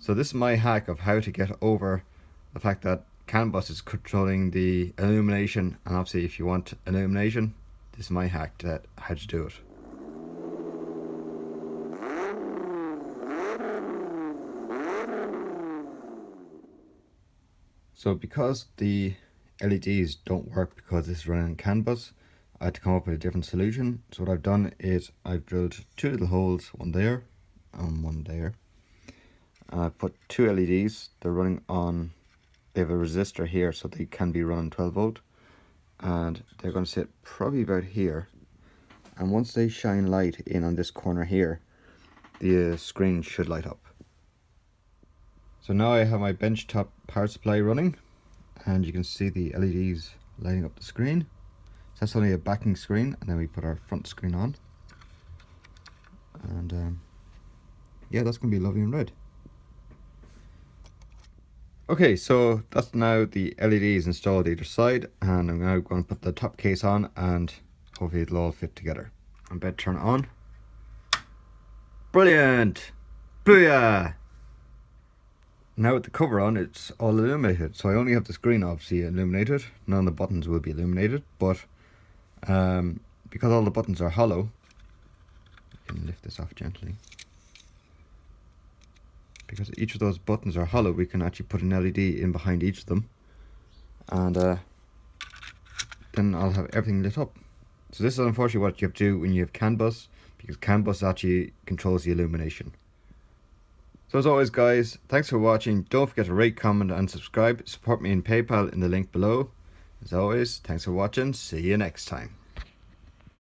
So this is my hack of how to get over the fact that CanBus is controlling the illumination, and obviously if you want illumination, this is my hack to how to do it. So because the LEDs don't work because this is running on CanBus, I had to come up with a different solution. So what I've done is I've drilled two little holes, one there and one there. And I've put two LEDs. They're running on, they have a resistor here so they can be running 12 volt. And they're going to sit probably about here. And once they shine light in on this corner here, the screen should light up. So now I have my benchtop power supply running, and you can see the LEDs lighting up the screen. So that's only a backing screen, and then we put our front screen on. And yeah, that's going to be lovely and red. Okay, so that's now the LEDs installed either side, and I'm now going to put the top case on, and hopefully it'll all fit together. I'm about to turn it on. Brilliant! Booyah! Now with the cover on, it's all illuminated. So I only have the screen obviously illuminated. None of the buttons will be illuminated, but because all the buttons are hollow, I can lift this off gently. Because each of those buttons are hollow, we can actually put an LED in behind each of them, and then I'll have everything lit up. So this is unfortunately what you have to do when you have CanBus, because CanBus actually controls the illumination. So as always guys, thanks for watching. Don't forget to rate, comment and subscribe. Support me in PayPal in the link below. As always, thanks for watching. See you next time.